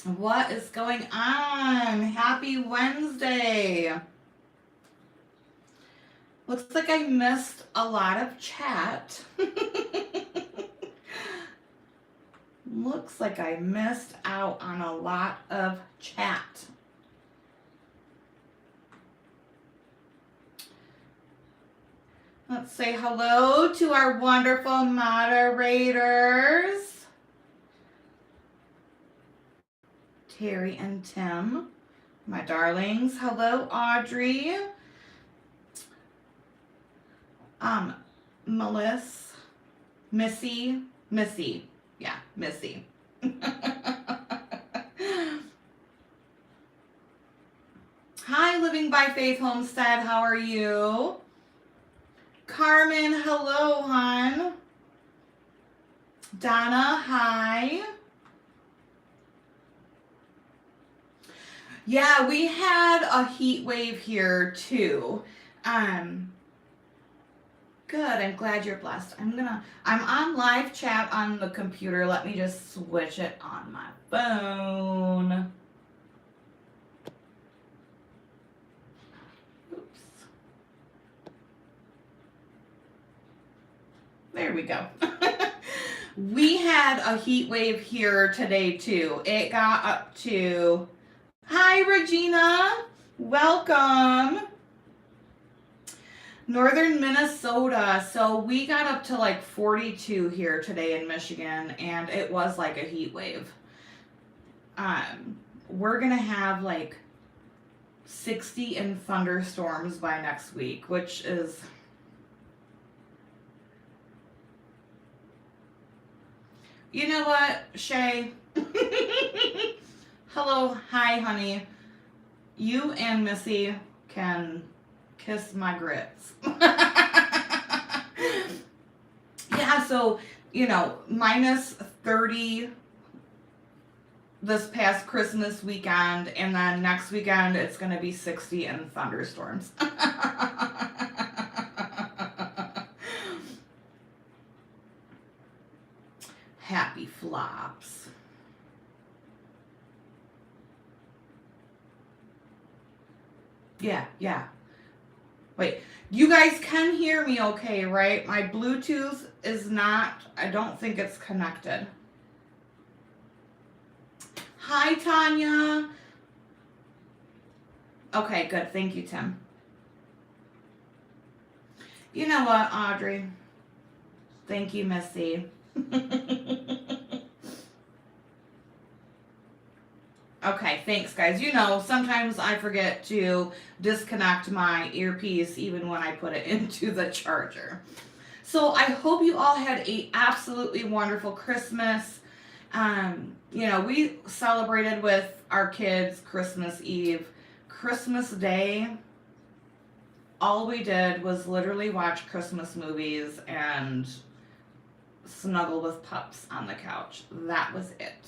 What is going on? Happy Wednesday. Looks like I missed a lot of chat. Looks like I missed out on a lot of chat. Let's say hello to our wonderful moderators. Terry and Tim, my darlings. Hello, Audrey. Melissa, Missy. Yeah, Missy. Hi, Living by Faith Homestead. How are you? Carmen, hello, hon. Donna, hi. Yeah, we had a heat wave here too. Good, I'm glad you're blessed. I'm on live chat on the computer. Let me just switch it on my phone. Oops. There we go. We had a heat wave here today too. It got up to... Hi, Regina. Welcome. Northern Minnesota. So we got up to like 42 here today in Michigan, and it was like a heat wave. We're going to have like 60 in thunderstorms by next week, which is... You know what, Shay? Hello, hi, honey. You and Missy can kiss my grits. Yeah, so, minus 30 this past Christmas weekend, and then next weekend it's going to be 60 and thunderstorms. Happy flops. Yeah. Wait, you guys can hear me okay, right? My Bluetooth is not, I don't think it's connected. Hi, Tanya. Okay, good. Thank you, Tim. You know what, Audrey? Thank you, Missy. Okay, thanks, guys. Sometimes I forget to disconnect my earpiece even when I put it into the charger. So I hope you all had a absolutely wonderful Christmas. We celebrated with our kids Christmas Eve. Christmas Day, all we did was literally watch Christmas movies and snuggle with pups on the couch. That was it.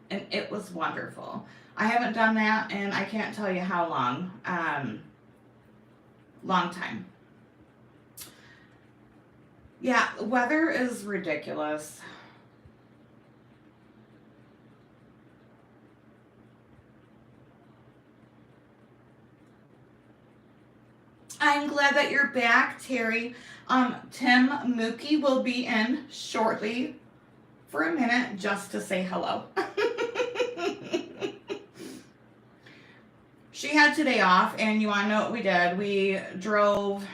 And it was wonderful. I haven't done that in I can't tell you how long. Long time. Yeah, weather is ridiculous. I'm glad that you're back, Terry. Tim Mookie will be in shortly for a minute just to say hello. She had today off, and you want to know what we did? We drove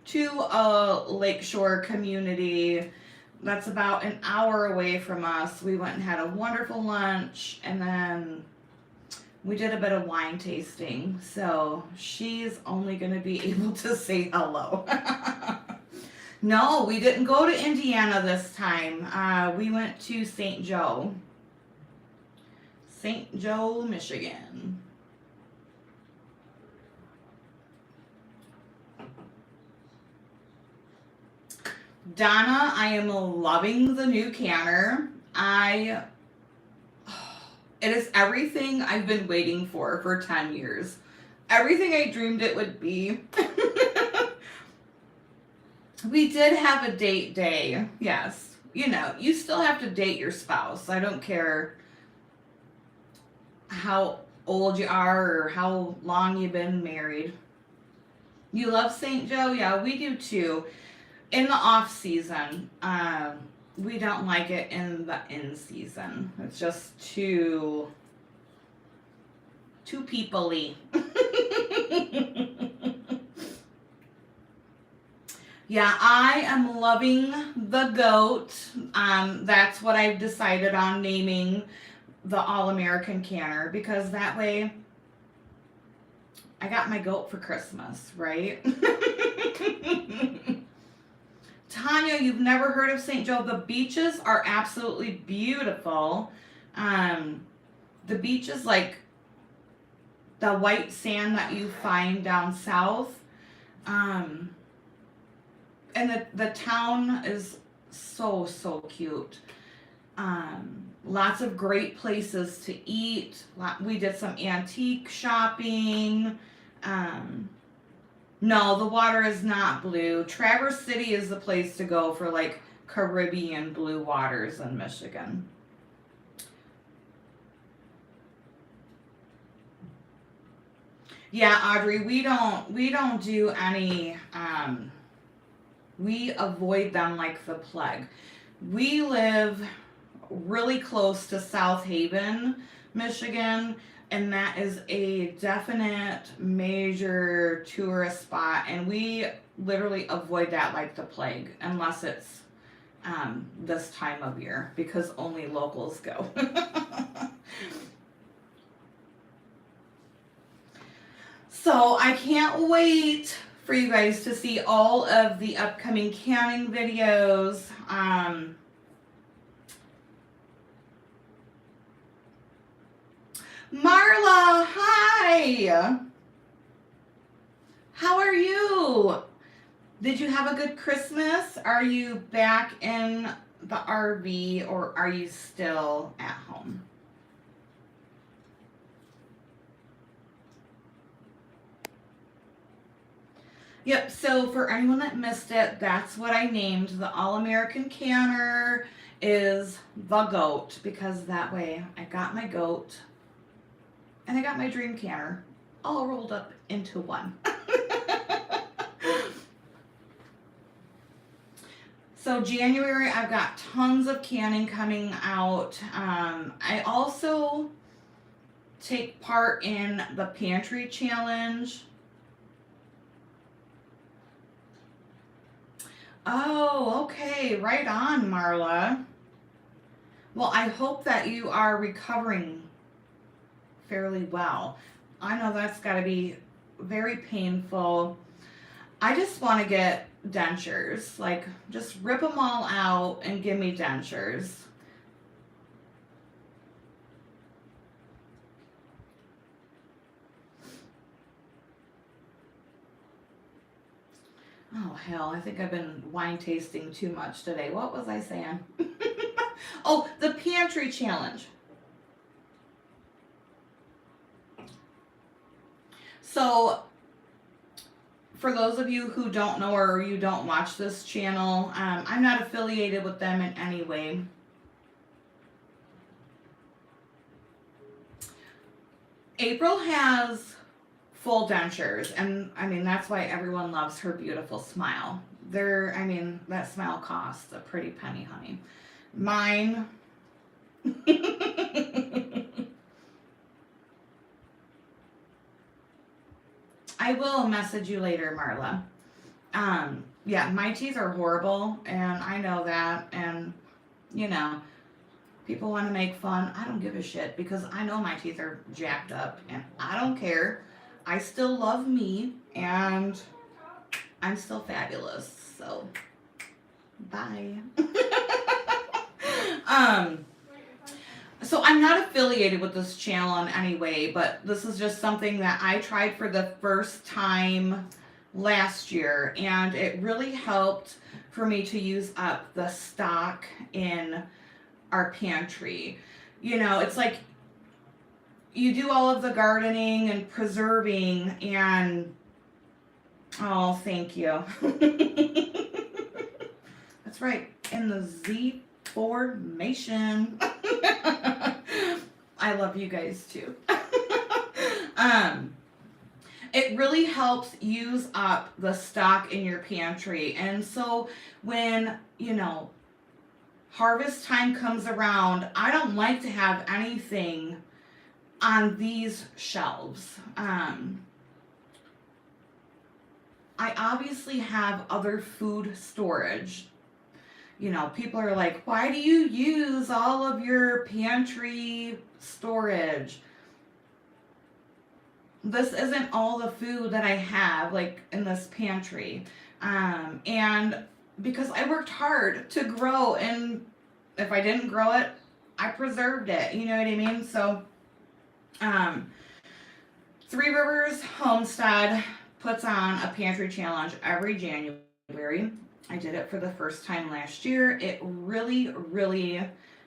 to a lakeshore community that's about an hour away from us. We went and had a wonderful lunch, and then we did a bit of wine tasting. So she's only going to be able to say hello. No, we didn't go to Indiana this time. We went to St. Joe, Michigan. Donna, I am loving the new canner. It is everything I've been waiting for 10 years. Everything I dreamed it would be. We did have a date day. Yes. you know, you still have to date your spouse. I don't care how old you are or how long you've been married. You love St. Joe? Yeah, we do too. In the off season, we don't like it in the in season. It's just too people-y. Yeah, I am loving the goat. That's what I've decided on naming the All-American Canner, because that way I got my goat for Christmas, right? Tanya, you've never heard of St. Joe. The beaches are absolutely beautiful. The beaches, like the white sand that you find down south. And the town is so cute. Lots of great places to eat. We did some antique shopping. No, the water is not blue. Traverse City is the place to go for like Caribbean blue waters in Michigan. Yeah, Audrey, we don't do any, we avoid them like the plague. We live really close to South Haven, Michigan, and that is a definite major tourist spot, and we literally avoid that like the plague, unless it's this time of year, because only locals go. So I can't wait for you guys to see all of the upcoming canning videos. Marla, hi! How are you? Did you have a good Christmas? Are you back in the RV or are you still at home? Yep, so for anyone that missed it, that's what I named the All-American Canner is the goat, because that way I got my goat and I got my dream canner all rolled up into one. So January, I've got tons of canning coming out. I also take part in the Pantry Challenge. Oh, okay. Right on, Marla. Well, I hope that you are recovering fairly well. I know that's got to be very painful. I just want to get dentures. Like, just rip them all out and give me dentures. Oh, hell, I think I've been wine tasting too much today. What was I saying? Oh, the Pantry Challenge. So, for those of you who don't know or you don't watch this channel, I'm not affiliated with them in any way. April has full dentures, and I mean, that's why everyone loves her beautiful smile. I mean, that smile costs a pretty penny, honey. Mine. I will message you later, Marla. Yeah, my teeth are horrible, and I know that, and, you know, people want to make fun. I don't give a shit, because I know my teeth are jacked up, and I don't care. I still love me, and I'm still fabulous, so bye. So I'm not affiliated with this channel in any way, but this is just something that I tried for the first time last year, and it really helped for me to use up the stock in our pantry. You know, it's like you do all of the gardening and preserving, and oh, thank you. That's right. in the Z formation. I love you guys too. It really helps use up the stock in your pantry. And so when, you know, harvest time comes around, I don't like to have anything on these shelves. I obviously have other food storage. You know, people are like, why do you use all of your pantry storage? This isn't all the food that I have, like, in this pantry. And because I worked hard to grow, and if I didn't grow it, I preserved it. You know what I mean? So, Three Rivers Homestead puts on a pantry challenge every January. I did it for the first time last year. It really, really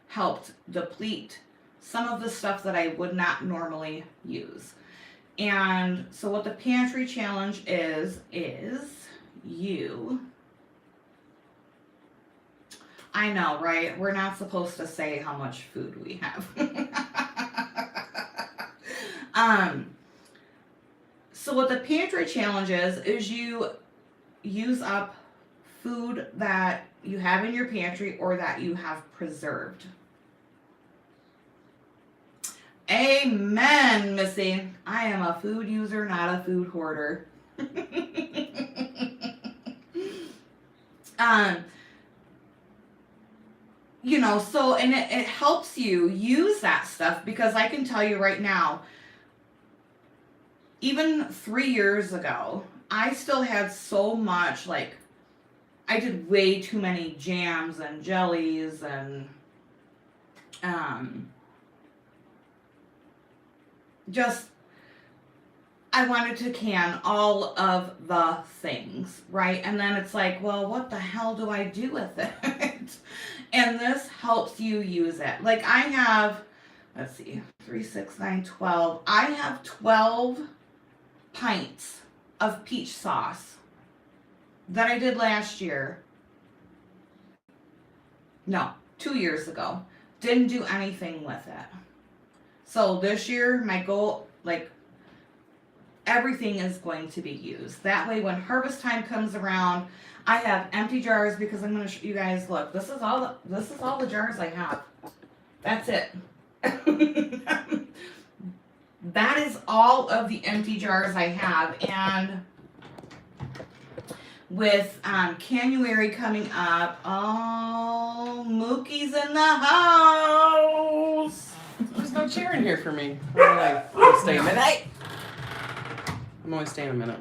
helped deplete some of the stuff that I would not normally use. And so what the pantry challenge is you... I know, right? We're not supposed to say how much food we have. So what the pantry challenge is you use up food that you have in your pantry or that you have preserved. Amen, Missy. I am a food user, not a food hoarder. You know, so, and it helps you use that stuff, because I can tell you right now, even 3 years ago, I still had so much, like, I did way too many jams and jellies and, just, I wanted to can all of the things, right? And then it's like, well, what the hell do I do with it? And this helps you use it. Like, I have, let's see, 3, 6, 9, 12. I have 12 pints of peach sauce that I did last year. No, 2 years ago. Didn't do anything with it. So this year, my goal, like, everything is going to be used. That way, when harvest time comes around, I have empty jars, because I'm going to show you guys, look, this is all the jars I have. That's it. That is all of the empty jars I have. And with January coming up, oh, Mookie's in the house. There's no chair in here for me. I'll stay a minute. I'm only staying a minute.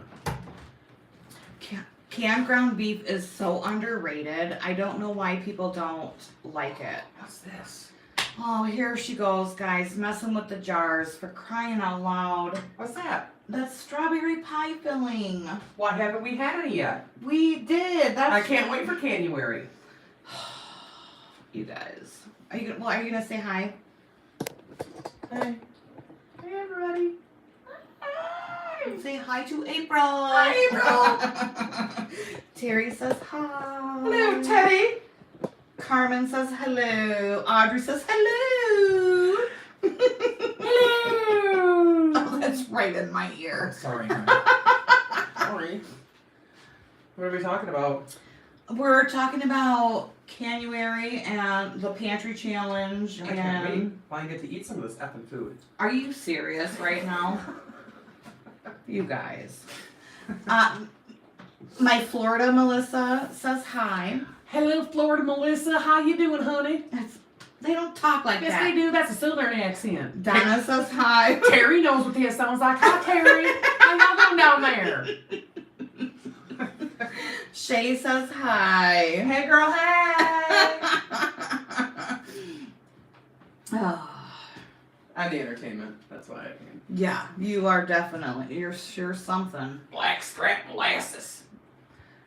Canned ground beef is so underrated. I don't know why people don't like it. What's this? Oh, here she goes, guys, messing with the jars, for crying out loud. What's that? That's strawberry pie filling. Why haven't we had any yet? We did. I can't wait for January. You guys, are you gonna say hi? Hey. Hey, everybody. Say hi to April. Hi, April. Terry says hi. Hello, Teddy. Carmen says hello. Audrey says hello. Hello. Oh, that's right in my ear. Sorry. Sorry. What are we talking about? We're talking about January and the pantry challenge. I can't wait. I get to eat some of this effing food. Are you serious right now? You guys. My Florida Melissa says hi. Hello, Florida Melissa. How you doing, honey? They don't talk like yes, that. Yes, they do. That's a Southern accent. Donna says hi. Terry knows what that sounds like. Hi, Terry. How y'all doing down there? Shay says hi. Hey, girl. Hey. Oh. I'm the entertainment. That's why I can. Yeah, you are definitely. You're sure something. Blackstrap molasses.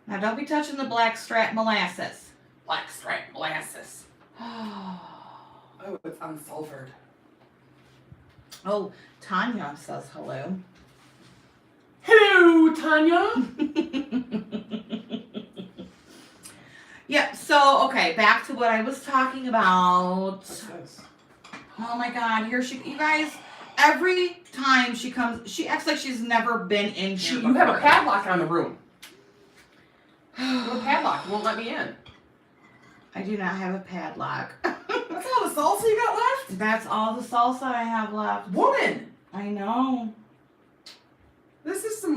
Now don't be touching the blackstrap molasses. Blackstrap molasses. Oh, it's unsulfured. Oh, Tanya says hello. Hello, Tanya. Yep, So, okay, back to what I was talking about. What's this? Oh my god, here you guys, every time she comes, she acts like she's never been in here You have a before. padlock on the room. You have a padlock. You won't let me in. I do not have a padlock. That's all the salsa you got left? That's all the salsa I have left. Woman, I know. this is some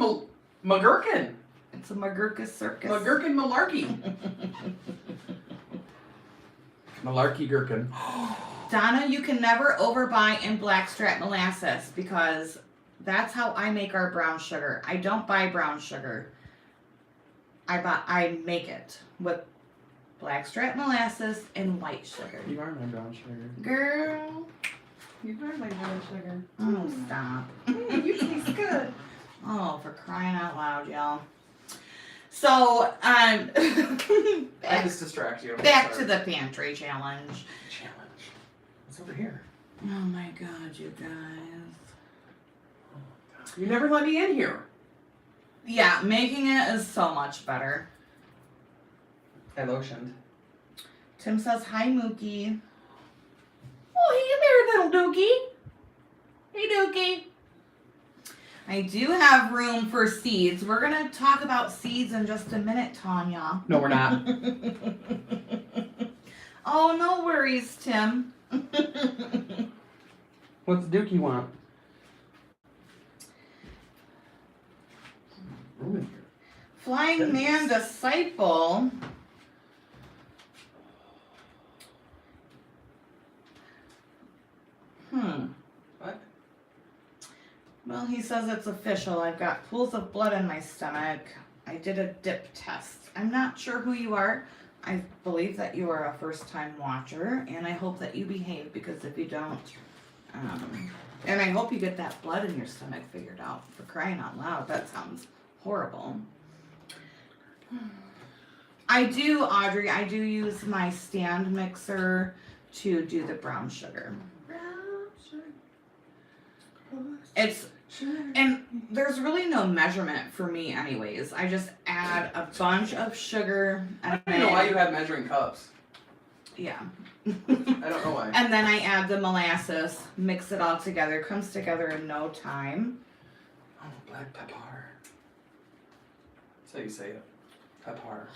McGurkin. It's a McGurkus circus. McGurkin malarkey. Malarkey gherkin. Donna, you can never overbuy in blackstrap molasses because that's how I make our brown sugar. I don't buy brown sugar. I make it with blackstrap molasses and white sugar. You are my brown sugar. Girl. You are my brown sugar. Oh, stop. You taste good. Oh, for crying out loud, y'all. So, I just distract you. back to the pantry challenge. What's over here? Oh my god, you guys. You never let me in here. Yeah, making it is so much better. I lotioned. Tim says, hi, Mookie. Oh, hey there, little Dookie. Hey, Dookie. I do have room for seeds. We're going to talk about seeds in just a minute, Tanya. No, we're not. Oh, no worries, Tim. What's Dookie want? Room in here. Flying Man Disciple. What? Well, he says it's official. I've got pools of blood in my stomach. I did a dip test. I'm not sure who you are. I believe that you are a first-time watcher, and I hope that you behave, because if you don't, and I hope you get that blood in your stomach figured out, for crying out loud. That sounds horrible. I do, Audrey, I do use my stand mixer to do the brown sugar. It's, and there's really no measurement for me anyways. I just add a bunch of sugar. And I don't know why you have measuring cups. Yeah. I don't know why. And then I add the molasses, mix it all together, comes together in no time. Oh, black pepper. That's how you say it. Pepper.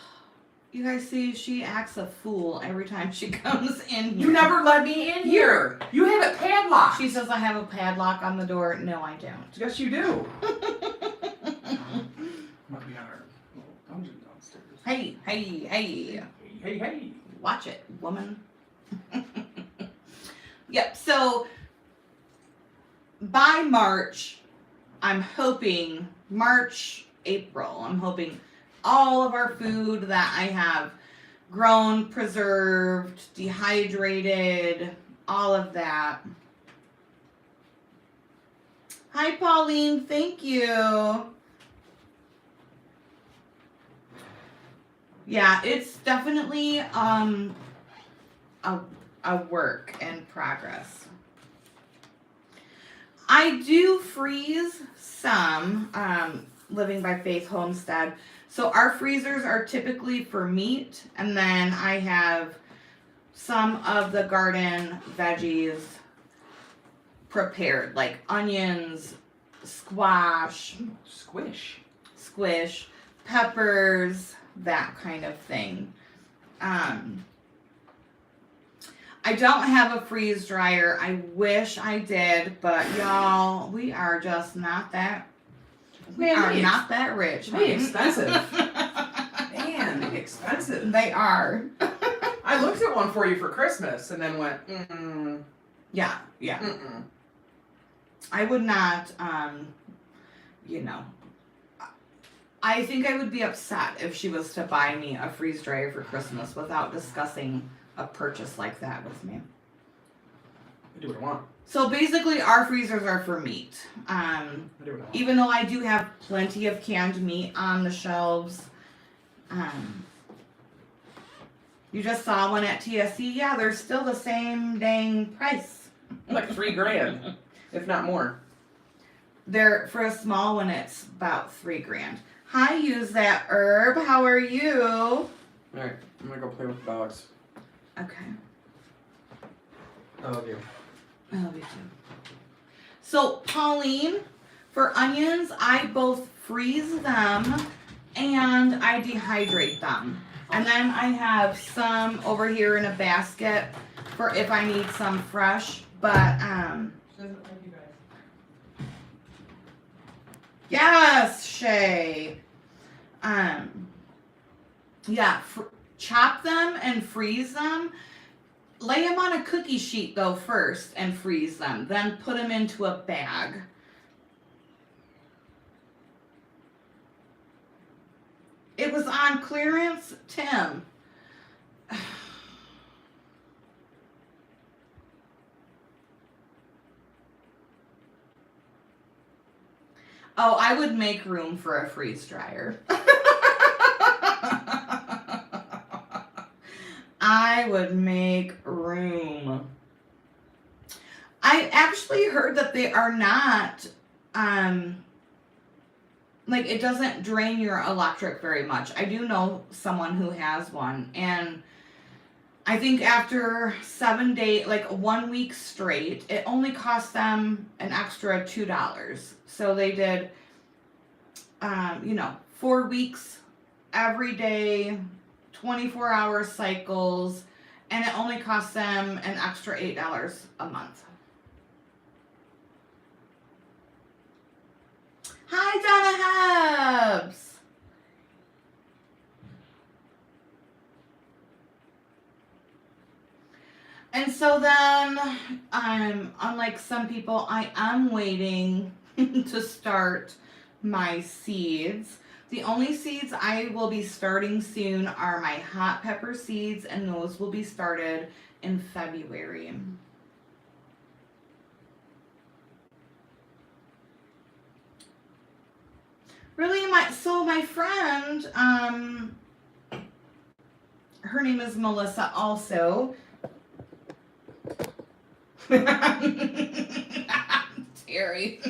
You guys see, she acts a fool every time she comes in here. You never let me in here. You have it padlocked. She says I have a padlock on the door. No, I don't. Yes, you do. Might be on our little dungeon downstairs. Hey, hey, hey. Hey, hey. Watch it, woman. Yep, so by March, I'm hoping, April, I'm hoping all of our food that I have grown, preserved, dehydrated, all of that. Hi, Pauline, thank you. Yeah, it's definitely a work in progress. I do freeze some Living by Faith Homestead. So our freezers are typically for meat, and then I have some of the garden veggies prepared, like onions, squash, squish, peppers, that kind of thing. I don't have a freeze dryer. I wish I did, but y'all, we are just not that. We are not that rich. They expensive. Man, they expensive. They are. I looked at one for you for Christmas and then went, Yeah. I would not, I think I would be upset if she was to buy me a freeze dryer for Christmas without discussing a purchase like that with me. I do what I want. So basically our freezers are for meat. I do what I want. Even though I do have plenty of canned meat on the shelves. You just saw one at TSC. Yeah, they're still the same dang price. Like $3,000, if not more. They're, for a small one, it's about $3,000. Hi, use that herb. How are you? Alright, I'm gonna go play with the dogs. Okay. I love you. I love you too. So, Pauline, for onions, I both freeze them and I dehydrate them. And then I have some over here in a basket for if I need some fresh. But, yes, Shay. Yeah, chop them and freeze them. Lay them on a cookie sheet though first and freeze them. Then put them into a bag. It was on clearance, Tim. Oh, I would make room for a freeze dryer. I would make room. I actually heard that they are not, like it doesn't drain your electric very much. I do know someone who has one, and I think after 7 days, like 1 week straight, it only cost them an extra $2. So they did, 4 weeks, every day, 24-hour cycles, and it only cost them an extra $8 a month. Hi, Donna Hebs. And so then, unlike some people, I am waiting to start my seeds. The only seeds I will be starting soon are my hot pepper seeds, and those will be started in February. Really, my friend, her name is Melissa also. Terry.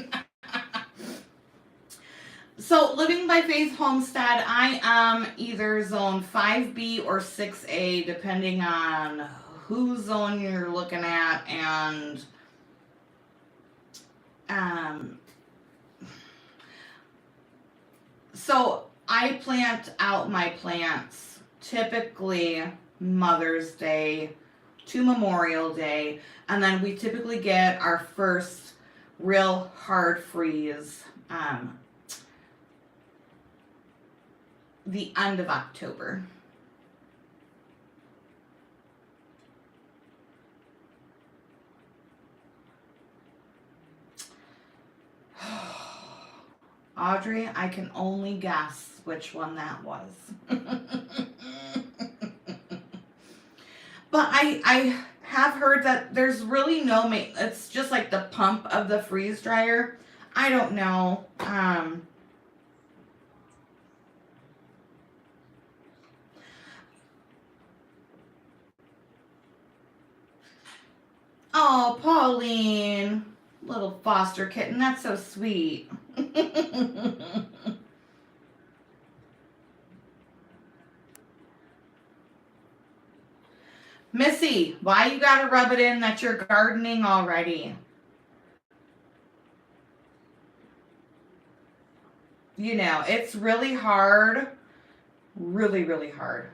So, Living by Faith Homestead, I am either zone 5B or 6A, depending on whose zone you're looking at, and so I plant out my plants typically Mother's Day to Memorial Day, and then we typically get our first real hard freeze the end of October. Audrey, I can only guess which one that was. But I have heard that there's really no it's just like the pump of the freeze dryer. I don't know. Oh, Pauline, little foster kitten, that's so sweet. Missy, why you gotta rub it in that you're gardening already? You know, it's really hard. Really, really hard.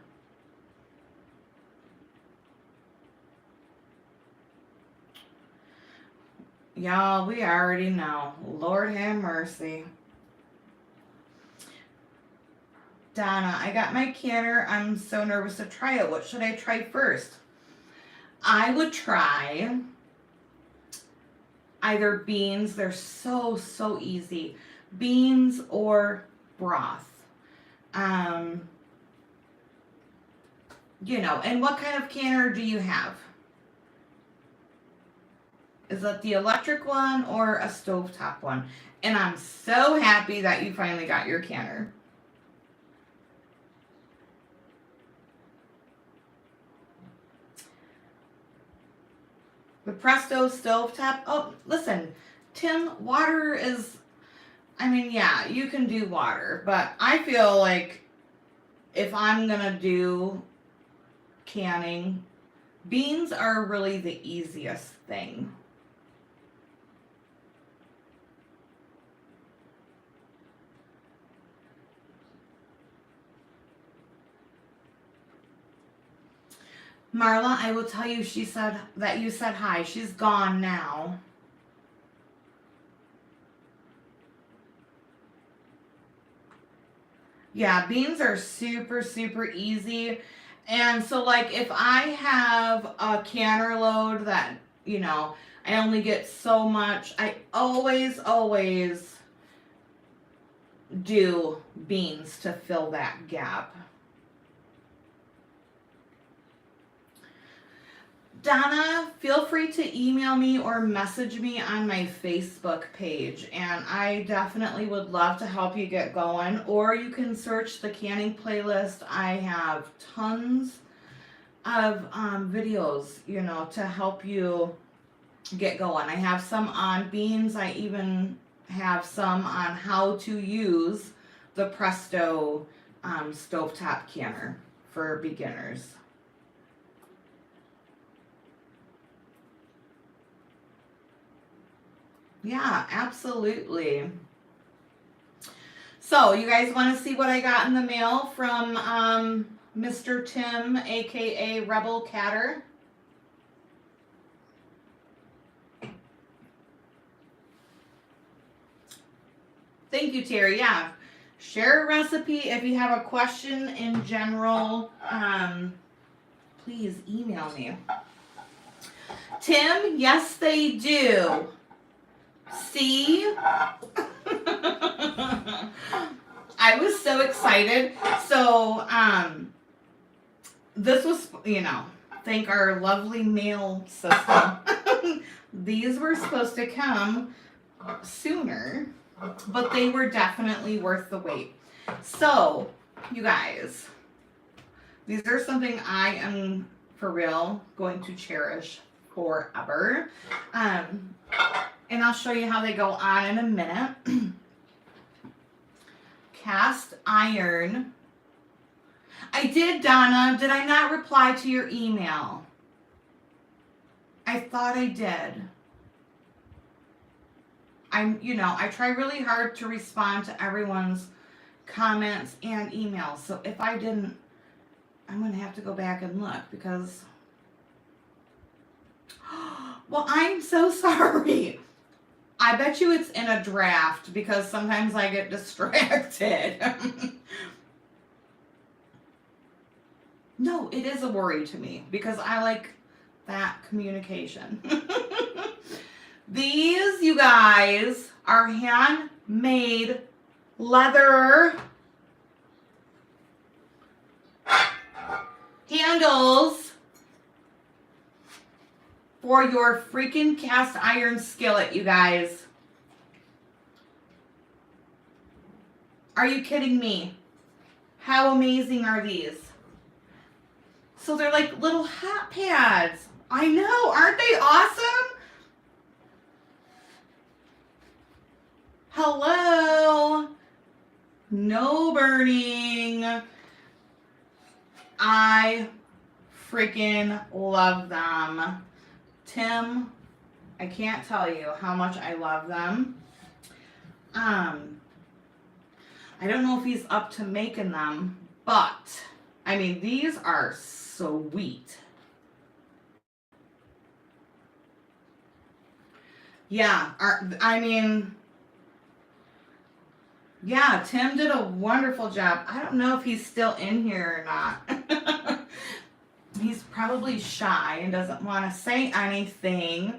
Y'all, we already know. Lord have mercy. Donna, I got my canner. I'm so nervous to try it. What should I try first? I would try either beans. They're so, so easy. Beans or broth. You know, and what kind of canner do you have? Is that the electric one or a stovetop one? And I'm so happy that you finally got your canner. The Presto stovetop. Oh, listen, Tim, water is, I mean, yeah, you can do water, but I feel like if I'm gonna do canning, beans are really the easiest thing. Marla, I will tell you, she said that you said hi. She's gone now. Yeah, beans are super, super easy. And so, like, if I have a canner load that, I only get so much, I always do beans to fill that gap. Donna, feel free to email me or message me on my Facebook page, and I definitely would love to help you get going. Or you can search the canning playlist. I have tons of videos, to help you get going. I have some on beans. I even have some on how to use the Presto stovetop canner for beginners. Yeah, absolutely. So, you guys want to see what I got in the mail from Mr. Tim, aka Rebel Catter? Thank you, Terry. Yeah. Share a recipe. If you have a question in general, please email me. Tim, yes, they do. See? I was so excited. So, this was, thank our lovely mail system. These were supposed to come sooner, but they were definitely worth the wait. So, you guys, these are something I am, for real, going to cherish forever. And I'll show you how they go on in a minute. Cast iron. I did, Donna. Did I not reply to your email? I thought I did. I try really hard to respond to everyone's comments and emails. So if I didn't, I'm going to have to go back and look because... Well, I'm so sorry. I bet you it's in a draft because sometimes I get distracted. No, it is a worry to me because I like that communication. These, you guys, are handmade leather handles for your freaking cast iron skillet, you guys. Are you kidding me? How amazing are these? So they're like little hot pads. I know, aren't they awesome? Hello. No burning. I freaking love them. Tim, I can't tell you how much I love them. I don't know if he's up to making them, but I mean, these are sweet. Yeah, yeah, Tim did a wonderful job. I don't know if he's still in here or not. He's probably shy and doesn't want to say anything,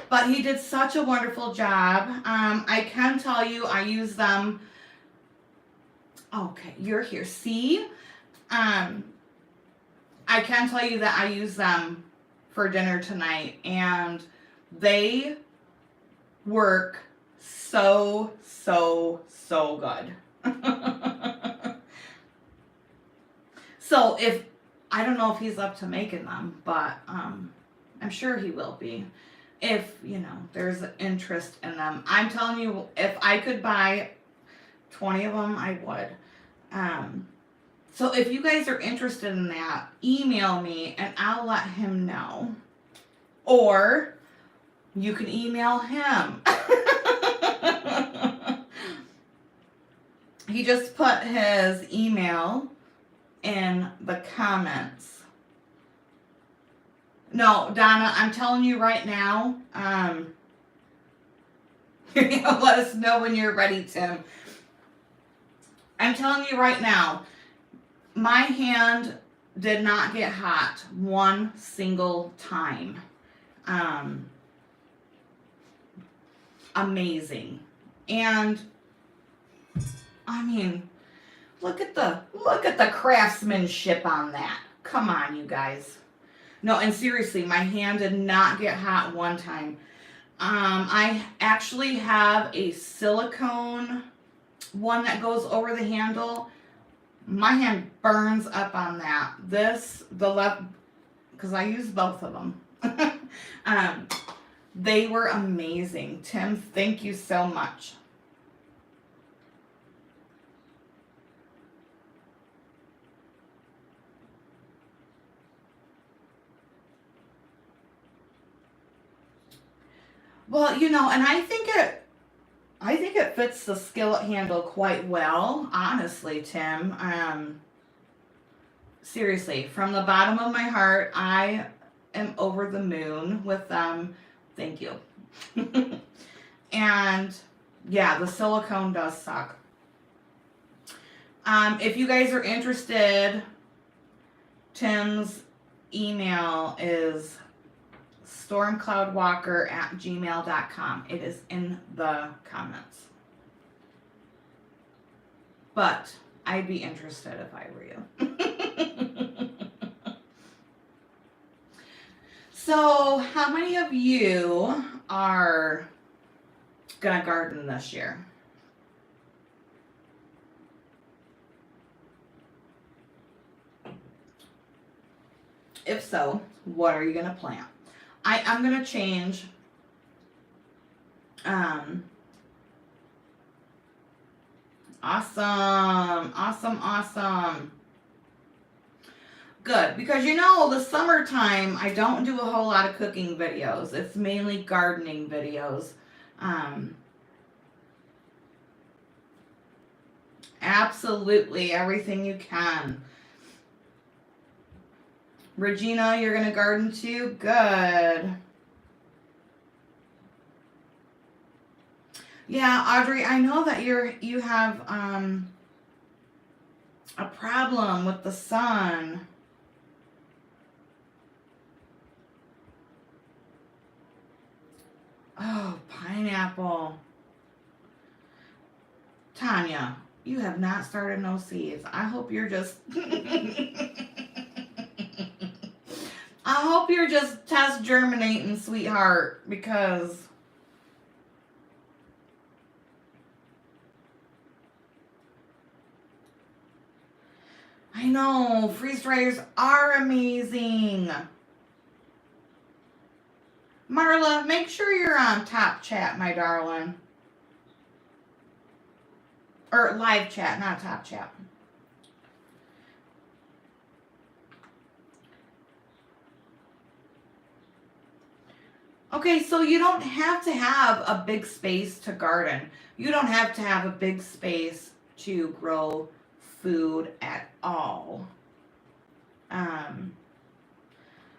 but he did such a wonderful job. I can tell you I use them. Okay, you're here. See? I can tell you that I use them for dinner tonight, and they work so good. So I don't know if he's up to making them, but I'm sure he will be. If, there's interest in them. I'm telling you, if I could buy 20 of them, I would. So if you guys are interested in that, email me and I'll let him know. Or you can email him. He just put his email in the comments. No, Donna, I'm telling you right now, let us know when you're ready, Tim. I'm telling you right now, my hand did not get hot one single time. Amazing. And I mean, look at the craftsmanship on that. Come on, you guys. No, and seriously, my hand did not get hot one time. I actually have a silicone one that goes over the handle. My hand burns up on that. The left, because I use both of them. They were amazing. Tim, thank you so much. Well, and I think it fits the skillet handle quite well, honestly, Tim. Seriously, from the bottom of my heart, I am over the moon with them. Thank you. And yeah, the silicone does suck. If you guys are interested, Tim's email is stormcloudwalker@gmail.com. It is in the comments. But I'd be interested if I were you. So, how many of you are gonna garden this year? If so, what are you gonna plant? I'm gonna change awesome. Good, because the summertime I don't do a whole lot of cooking videos. It's mainly gardening videos. Absolutely, everything you can. Regina, you're gonna garden too? Good. Yeah, Audrey, I know that you have a problem with the sun. Oh, pineapple. Tanya, you have not started no seeds. I hope you're just I hope you're just test germinating, sweetheart, because I know freeze dryers are amazing. Marla, make sure you're on top chat, my darling. Or live chat, not top chat. Okay, so you don't have to have a big space to garden. You don't have to have a big space to grow food at all.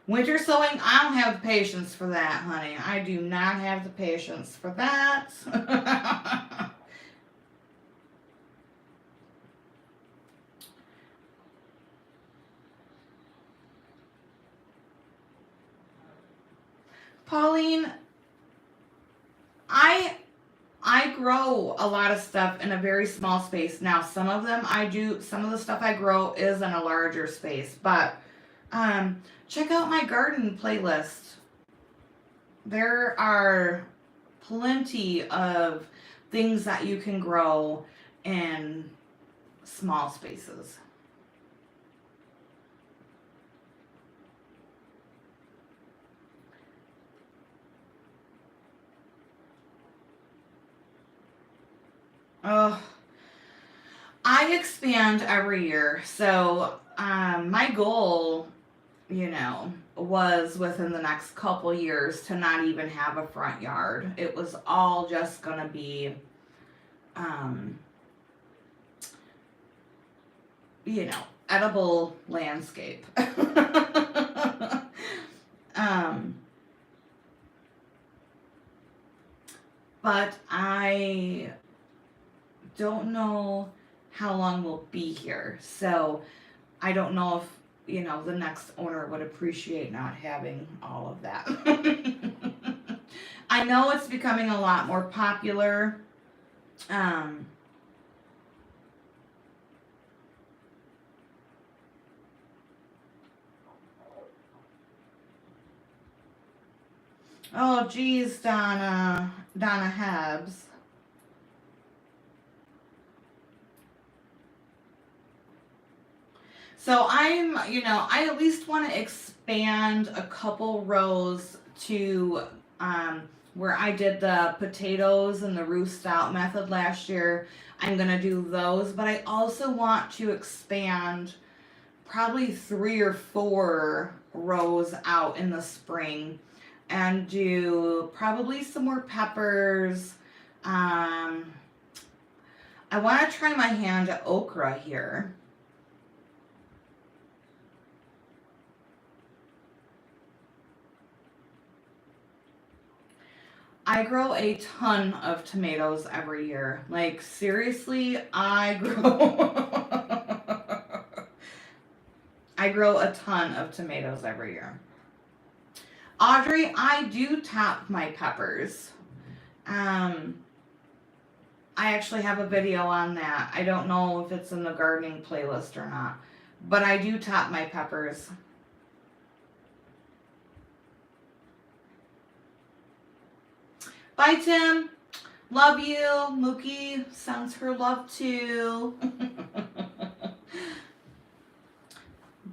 Winter sowing, I don't have the patience for that, honey. I do not have the patience for that. Pauline, I grow a lot of stuff in a very small space. Now, some of the stuff I grow is in a larger space, but check out my garden playlist. There are plenty of things that you can grow in small spaces. Oh, I I expand every year. So my goal, you know, was within the next couple years to not even have a front yard. It was all just going to be, you know, edible landscape. But I don't know how long we'll be here. So I don't know if, you know, the next owner would appreciate not having all of that. I know it's becoming a lot more popular. Oh, geez, Donna Habs. So you know, I at least want to expand a couple rows to where I did the potatoes and the roost out method last year. I'm going to do those, but I also want to expand probably 3 or 4 rows out in the spring and do probably some more peppers. I want to try my hand at okra here. I grow a ton of tomatoes every year. Like, seriously, I grow a ton of tomatoes every year. Audrey, I do top my peppers. I actually have a video on that. I don't know if it's in the gardening playlist or not, but I do top my peppers. Bye, Tim. Love you. Mookie sends her love too.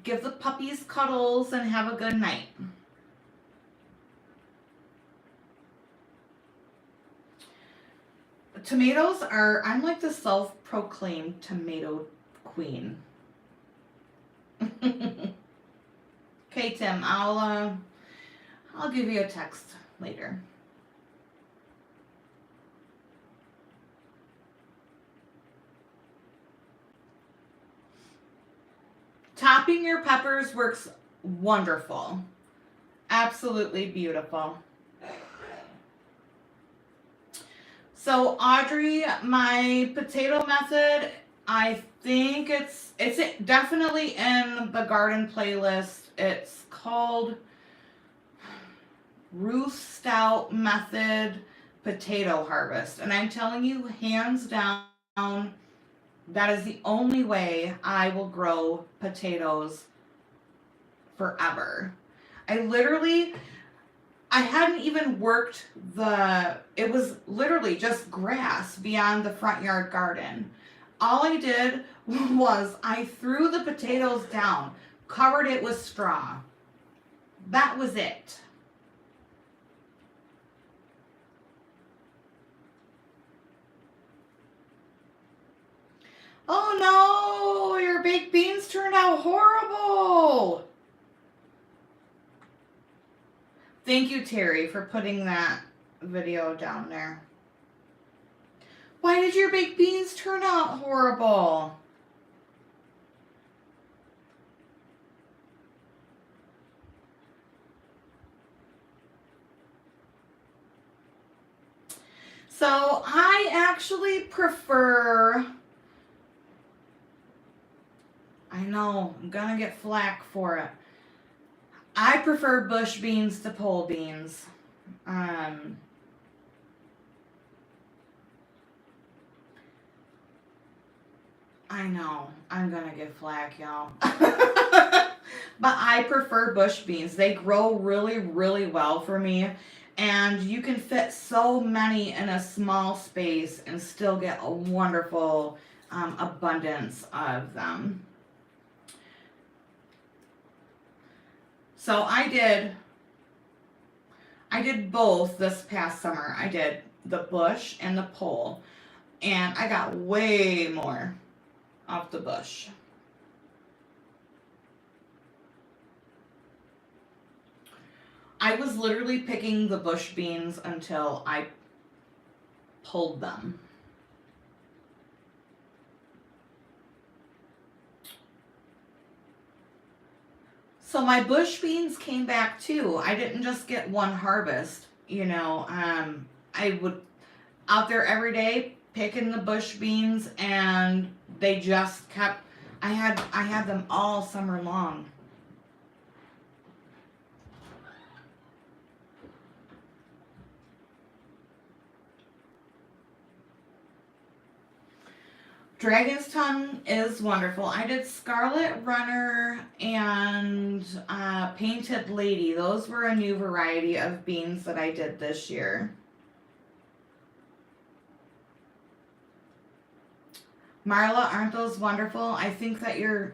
Give the puppies cuddles and have a good night. Tomatoes I'm like the self-proclaimed tomato queen. Okay, Tim, I'll give you a text later. Topping your peppers works wonderful. Absolutely beautiful. So Audrey, my potato method, I think it's definitely in the garden playlist. It's called Roost Stout Method Potato Harvest. And I'm telling you, hands down, that is the only way I will grow potatoes forever. I hadn't even worked it was literally just grass beyond the front yard garden. All I did was I threw the potatoes down, covered it with straw. That was it. Oh no, your baked beans turned out horrible. Thank you, Terry, for putting that video down there. Why did your baked beans turn out horrible? So I actually prefer, I know, I'm gonna get flack for it. I prefer bush beans to pole beans. I know, I'm gonna get flack, y'all. But I prefer bush beans. They grow really, really well for me. And you can fit so many in a small space and still get a wonderful abundance of them. So I did both this past summer. I did the bush and the pole. And I got way more off the bush. I was literally picking the bush beans until I pulled them. So my bush beans came back too. I didn't just get one harvest, you know. I would out there every day picking the bush beans, and they just kept. I had them all summer long. Dragon's Tongue is wonderful. I did Scarlet Runner and Painted Lady. Those were a new variety of beans that I did this year. Marla, aren't those wonderful? I think you're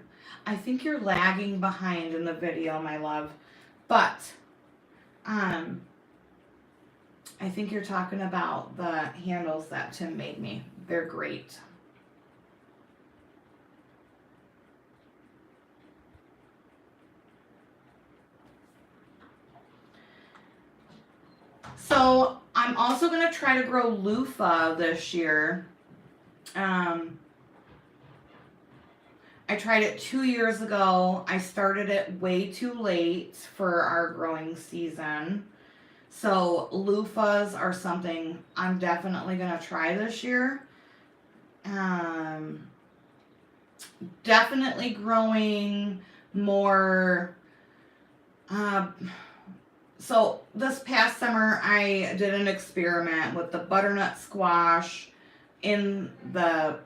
lagging behind in the video, my love. But I think you're talking about the handles that Tim made me. They're great. So I'm also going to try to grow loofah this year. I tried it 2 years ago. I started it way too late for our growing season. So loofahs are something I'm definitely going to try this year. Definitely growing more. So this past summer, I did an experiment with the butternut squash in the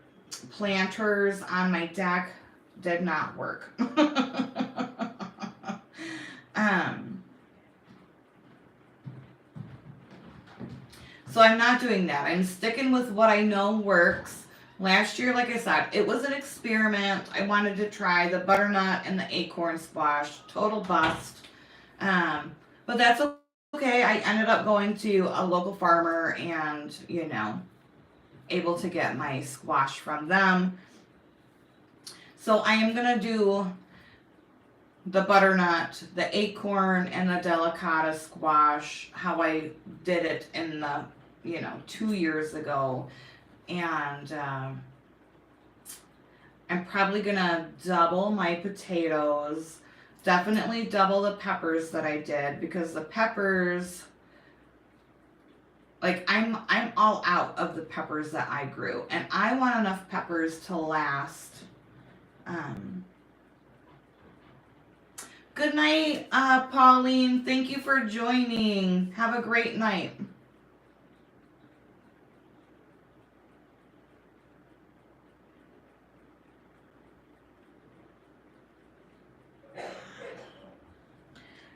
planters on my deck. Did not work. So I'm not doing that. I'm sticking with what I know works. Last year, like I said, it was an experiment. I wanted to try the butternut and the acorn squash. Total bust. But that's okay. I ended up going to a local farmer and, you know, able to get my squash from them. So I am going to do the butternut, the acorn, and the delicata squash, how I did it in the, 2 years ago. And I'm probably going to double my potatoes. Definitely double the peppers that I did, because the peppers, like I'm all out of the peppers that I grew, and I want enough peppers to last. Good night, Pauline. Thank you for joining. Have a great night.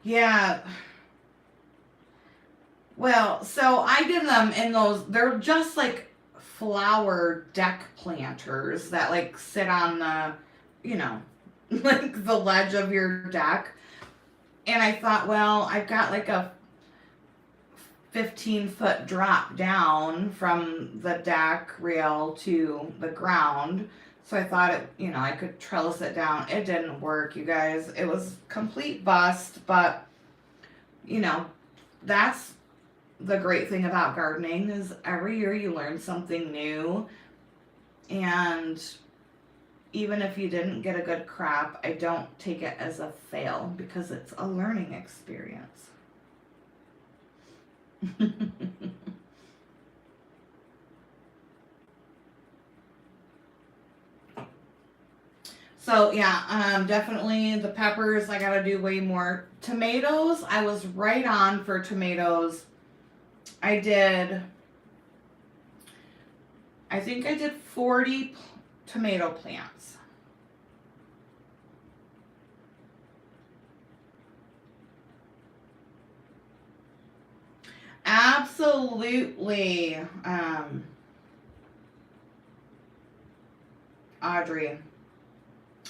Yeah. Well, so I did them in those, they're just like flower deck planters that like sit on the, like the ledge of your deck. And I thought, well, I've got like a 15-foot drop down from the deck rail to the ground. So I thought I could trellis it down. It didn't work, you guys. It was complete bust, but that's the great thing about gardening, is every year you learn something new. And even if you didn't get a good crop, I don't take it as a fail, because it's a learning experience. So yeah, definitely the peppers, I gotta do way more. Tomatoes, I was right on for tomatoes. I think I did 40 tomato plants. Absolutely, Audrey.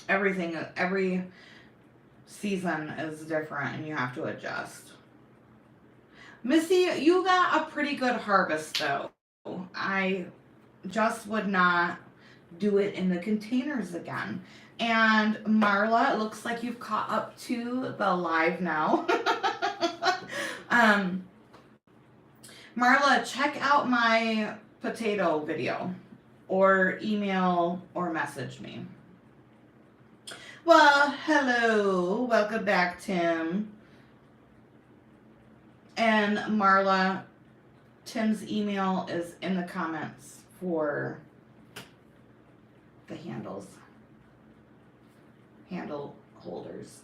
Every season is different, and you have to adjust. Missy, you got a pretty good harvest though. I just would not do it in the containers again. And Marla, it looks like you've caught up to the live now. Marla, check out my potato video or email or message me. Well, hello. Welcome back, Tim. And Marla, Tim's email is in the comments for the handle holders.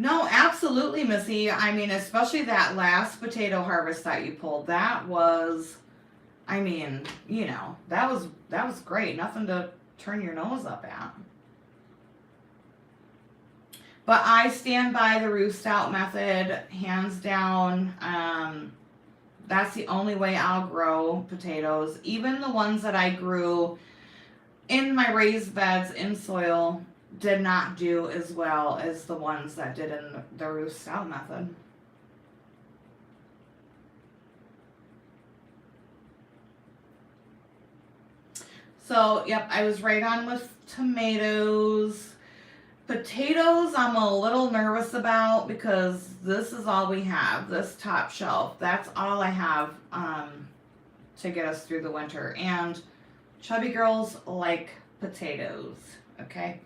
No, absolutely, Missy. I mean, especially that last potato harvest that you pulled. That was, I mean, you know, that was great. Nothing to turn your nose up at. But I stand by the roost out method, hands down. That's the only way I'll grow potatoes. Even the ones that I grew in my raised beds in soil did not do as well as the ones that did in the roost out method. So, yep, I was right on with tomatoes. Potatoes, I'm a little nervous about because this is all we have, this top shelf. That's all I have to get us through the winter. And chubby girls like potatoes, okay?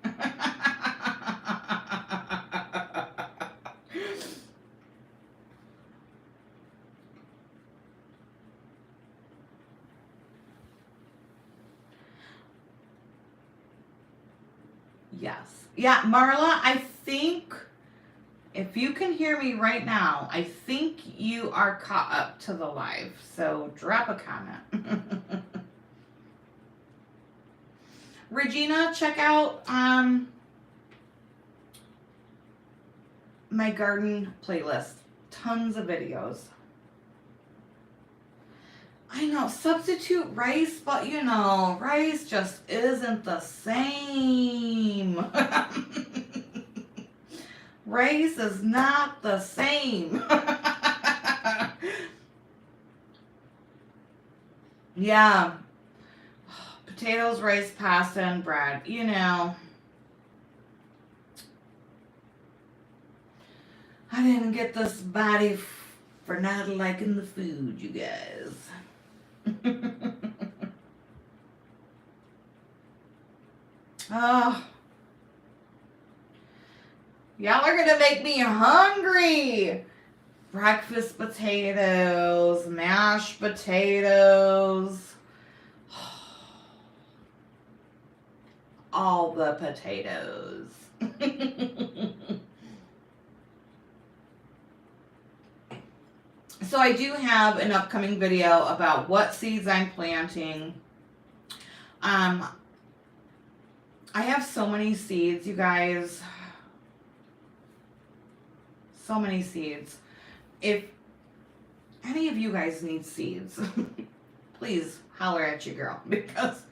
Yes. Yeah, Marla, I think if you can hear me right now, I think you are caught up to the live. So drop a comment. Regina, check out my garden playlist. Tons of videos. I know, substitute rice, but you know, rice just isn't the same. Rice is not the same. Yeah. Potatoes, rice, pasta, and bread. You know. I didn't get this body for not liking the food, you guys. Oh. Y'all are gonna make me hungry. Breakfast potatoes, mashed potatoes. All the potatoes. So I do have an upcoming video about what seeds I'm planting. I have so many seeds, you guys. So many seeds. If any of you guys need seeds, please holler at your girl because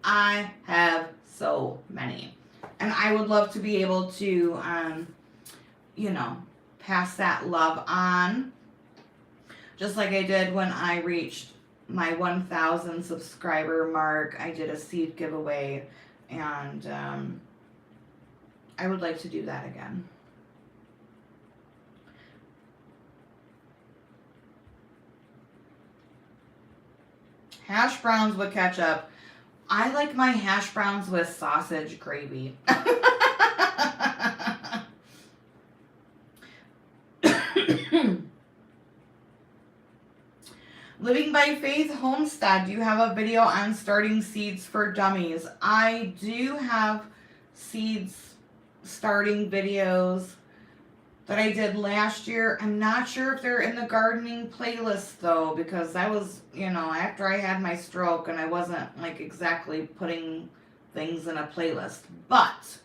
I have so many. And I would love to be able to, you know, pass that love on. Just like I did when I reached my 1,000 subscriber mark. I did a seed giveaway, and I would like to do that again. Hash browns with ketchup. I like my hash browns with sausage gravy. Living by Faith Homestead, do you have a video on starting seeds for dummies? I do have seeds starting videos that I did last year. I'm not sure if they're in the gardening playlist though, because that was, you know, after I had my stroke and I wasn't like exactly putting things in a playlist. But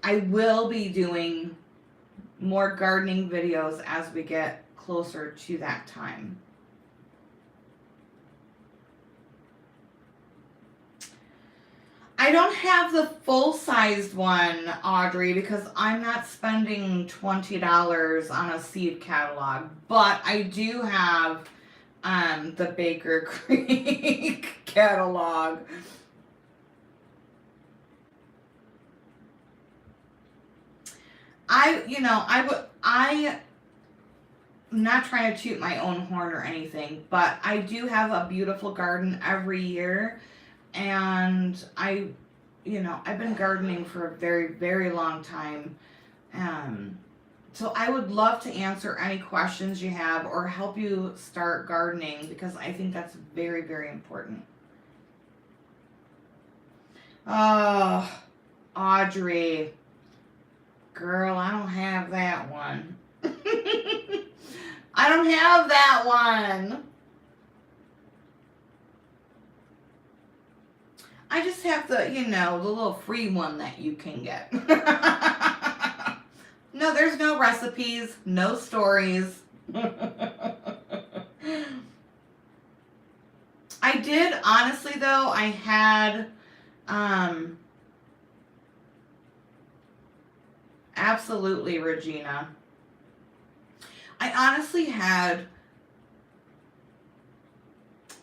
I will be doing more gardening videos as we get closer to that time. I don't have the full-sized one, Audrey, because I'm not spending $20 on a seed catalog. But I do have the Baker Creek catalog. I'm not trying to toot my own horn or anything, but I do have a beautiful garden every year. And I've been gardening for a very, very long time. So I would love to answer any questions you have or help you start gardening because I think that's very, very important. Oh, Audrey. Girl, I don't have that one. I don't have that one. I just have the little free one that you can get. No, there's no recipes, no stories. I did, honestly though, I had, absolutely, Regina. I honestly had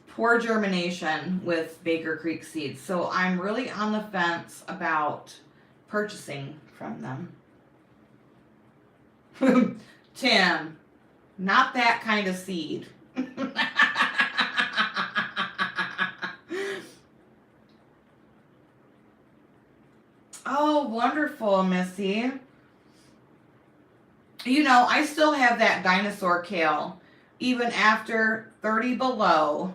poor germination with Baker Creek seeds, so I'm really on the fence about purchasing from them. Tim, not that kind of seed. Oh, wonderful, Missy. I still have that dinosaur kale. Even after 30 below,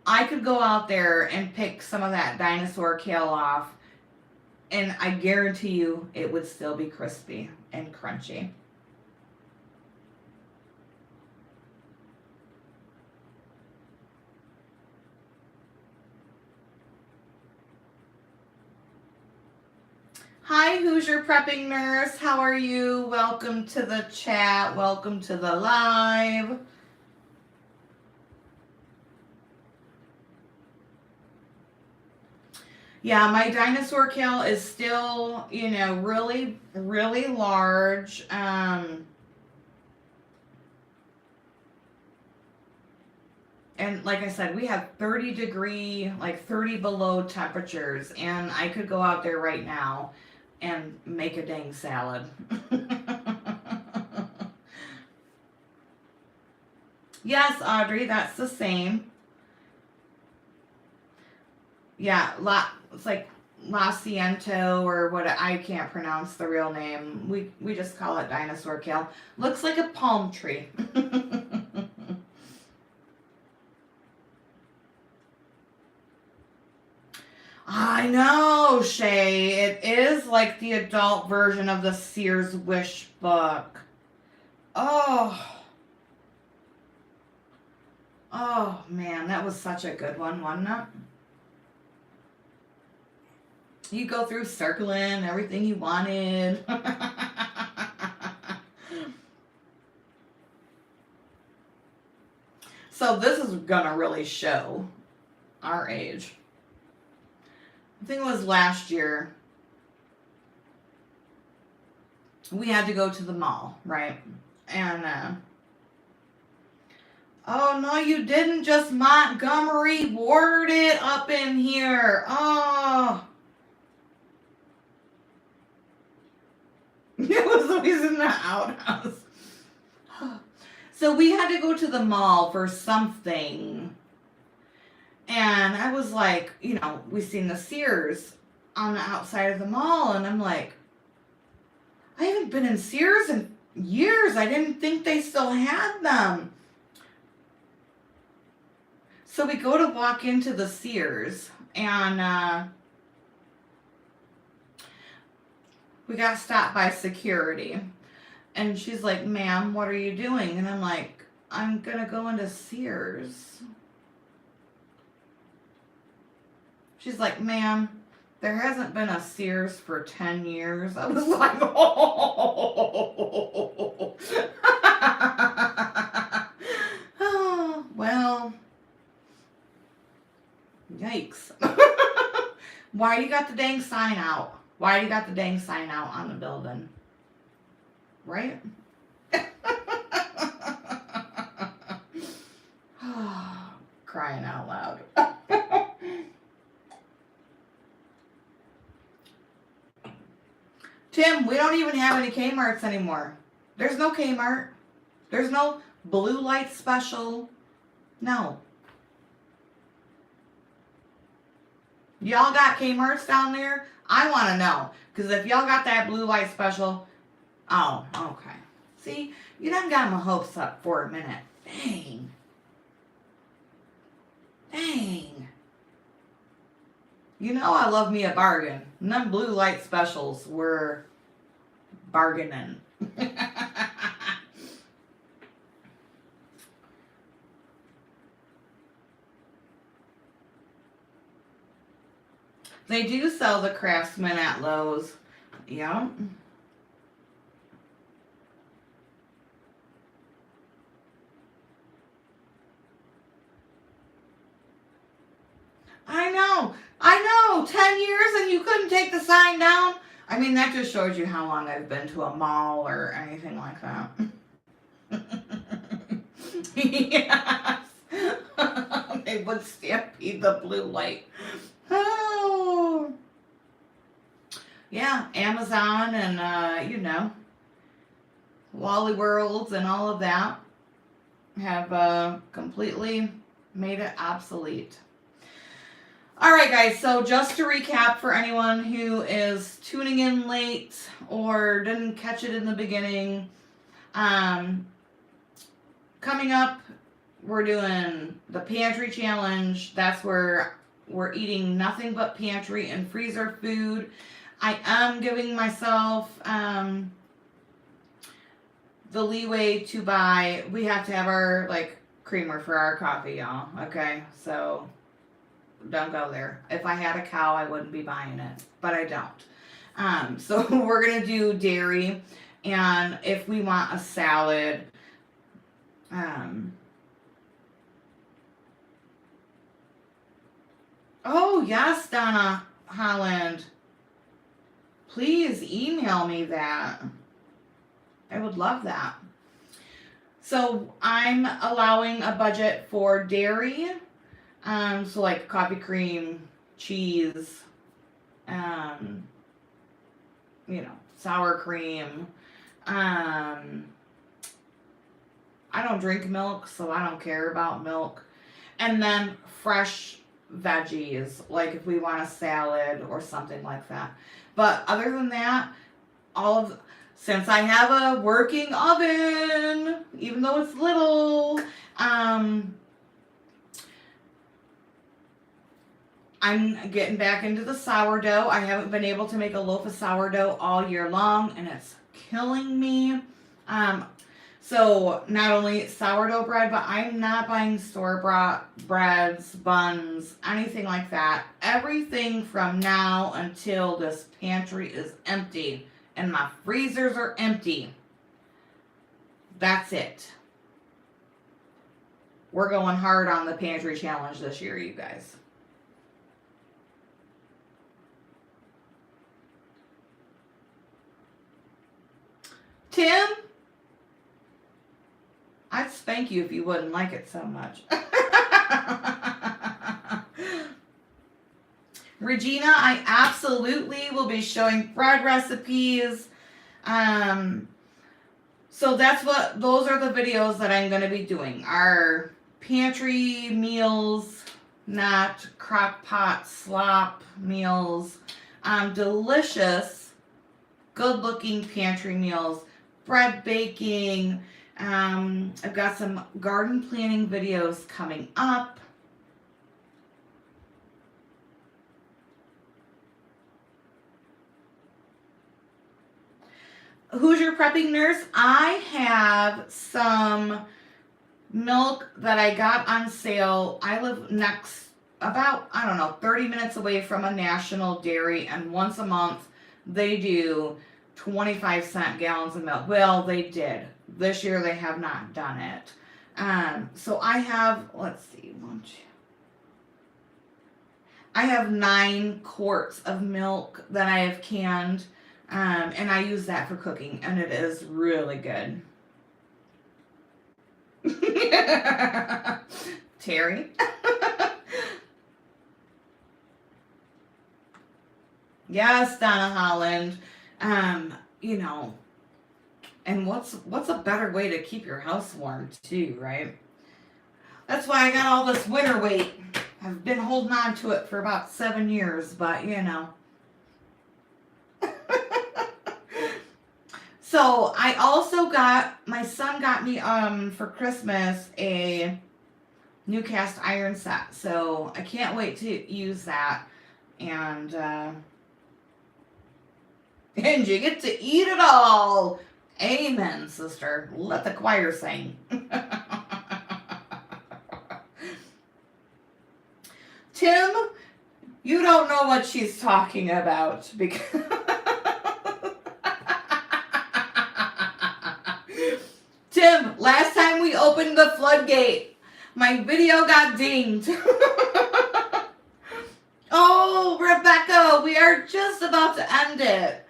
I could go out there and pick some of that dinosaur kale off, and I guarantee you it would still be crispy and crunchy. Hi, who's your prepping nurse? How are you? Welcome to the chat. Welcome to the live. Yeah, my dinosaur kale is still, really, really large. And like I said, we have 30 degree, like 30 below temperatures, and I could go out there right now and make a dang salad. Yes, Audrey, that's the same. Yeah, it's like La Ciento or what, I can't pronounce the real name. We just call it dinosaur kale. Looks like a palm tree. I know, Shay. It is like the adult version of the Sears Wish book. Oh. Oh, man. That was such a good one, wasn't it? You go through circling everything you wanted. So this is gonna really show our age. I think it was last year. We had to go to the mall, right? And, oh no, you didn't just Montgomery Ward it up in here. Oh. It was always in the outhouse. So we had to go to the mall for something. And I was like, we seen the Sears on the outside of the mall. And I'm like, I haven't been in Sears in years. I didn't think they still had them. So we go to walk into the Sears. And we got stopped by security. And she's like, ma'am, what are you doing? And I'm like, I'm going to go into Sears. She's like, ma'am, there hasn't been a Sears for 10 years. I was like, oh. Oh, well, yikes. Why do you got the dang sign out? Why do you got the dang sign out on the building? Right? Crying out loud. Tim, we don't even have any Kmarts anymore. There's no Kmart. There's no blue light special. No. Y'all got Kmarts down there? I want to know. Because if y'all got that blue light special, oh, okay. See, you done got my hopes up for a minute. Dang. Dang. You know I love me a bargain. And them blue light specials were bargaining. They do sell the Craftsman at Lowe's. Yep. I know. 10 years and you couldn't take the sign down. I mean, that just shows you how long I've been to a mall or anything like that. Yes. They would stampede the blue light. Oh. Yeah, Amazon and, Wally Worlds and all of that have completely made it obsolete. All right, guys, so just to recap for anyone who is tuning in late or didn't catch it in the beginning, coming up, we're doing the pantry challenge. That's where we're eating nothing but pantry and freezer food. I am giving myself the leeway to buy. We have to have our creamer for our coffee, y'all. Okay, so don't go there. If I had a cow, I wouldn't be buying it, but I don't. So we're gonna do dairy, and if we want a salad, oh yes, Donna Holland, please email me that. I would love that. So I'm allowing a budget for dairy. So like coffee cream, cheese, sour cream. I don't drink milk, so I don't care about milk. And then fresh veggies, like if we want a salad or something like that. But other than that, since I have a working oven, even though it's little, I'm getting back into the sourdough. I haven't been able to make a loaf of sourdough all year long, and it's killing me. So not only sourdough bread, but I'm not buying store-bought breads, buns, anything like that. Everything from now until this pantry is empty and my freezers are empty. That's it. We're going hard on the pantry challenge this year, you guys. Tim? I'd spank you if you wouldn't like it so much. Regina, I absolutely will be showing bread recipes. So those are the videos that I'm going to be doing. Our pantry meals, not crock pot slop meals. Delicious, good looking pantry meals. Bread baking. I've got some garden planning videos coming up. Who's your prepping nurse? I have some milk that I got on sale. I live about 30 minutes away from a national dairy, and once a month they do 25-cent gallons of milk. Well, they did. This year they have not done it. So I have, let's see, I have 9 quarts of milk that I have canned, and I use that for cooking, and it is really good. Terry. Yes, Donna Holland. You know, and what's a better way to keep your house warm too, right? That's why I got all this winter weight. I've been holding on to it for about 7 years, but you know. So I also my son got me for Christmas a new cast iron set. So I can't wait to use that. And and you get to eat it all. Amen, sister. Let the choir sing. Tim, you don't know what she's talking about because Tim, last time we opened the floodgate, my video got dinged. Oh, Rebecca, we are just about to end it.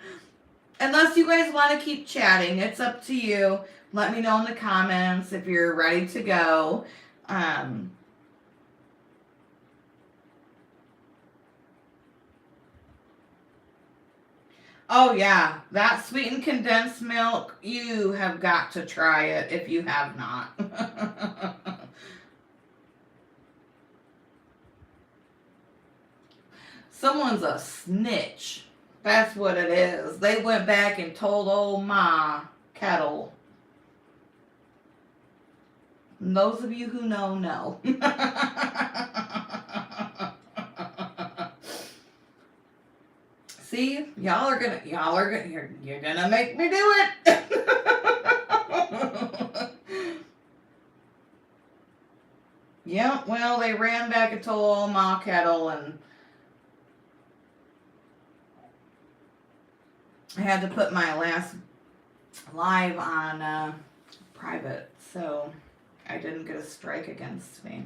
Unless you guys want to keep chatting, it's up to you. Let me know in the comments if you're ready to go. Oh yeah, that sweetened condensed milk, you have got to try it if you have not. Someone's a snitch. That's what it is. They went back and told old Ma Kettle. And those of you who know, know. See, you're gonna make me do it. Yeah, well, they ran back and told old Ma Kettle, and I had to put my last live on private, so I didn't get a strike against me.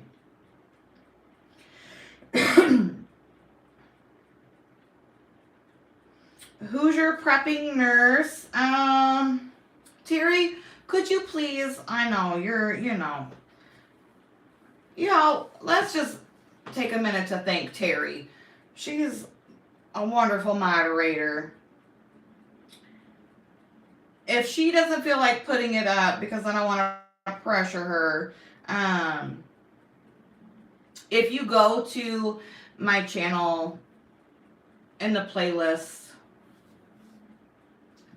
Who's your prepping nurse? Terry, could you please, I know, let's just take a minute to thank Terry. She's a wonderful moderator. If she doesn't feel like putting it up, because I don't want to pressure her, if you go to my channel in the playlist,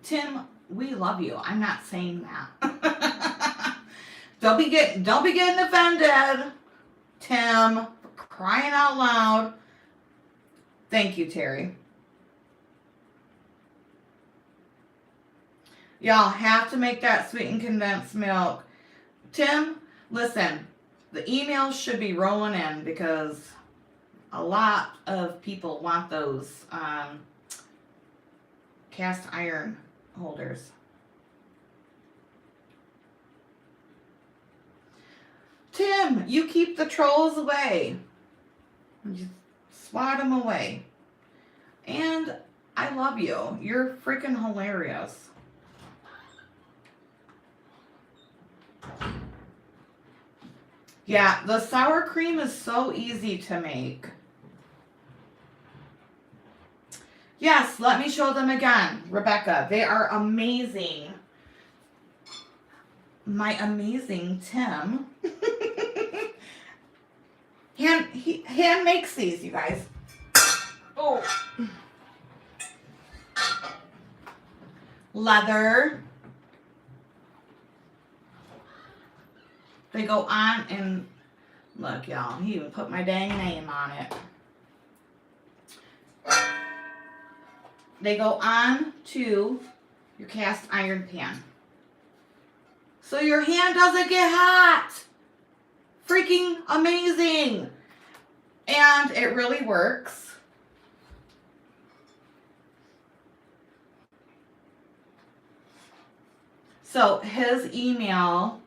Tim, we love you. I'm not saying that. Don't be getting offended, Tim. Crying out loud. Thank you, Terry. Y'all have to make that sweetened condensed milk. Tim, listen, the emails should be rolling in because a lot of people want those cast iron holders. Tim, you keep the trolls away. You swat them away. And I love you. You're freaking hilarious. Yeah, the sour cream is so easy to make. Yes, let me show them again, Rebecca. They are amazing. My amazing Tim. Hand makes these, you guys. Oh. Leather. They go on and look, y'all. He even put my dang name on it. They go on to your cast iron pan. So your hand doesn't get hot. Freaking amazing. And it really works. So his email.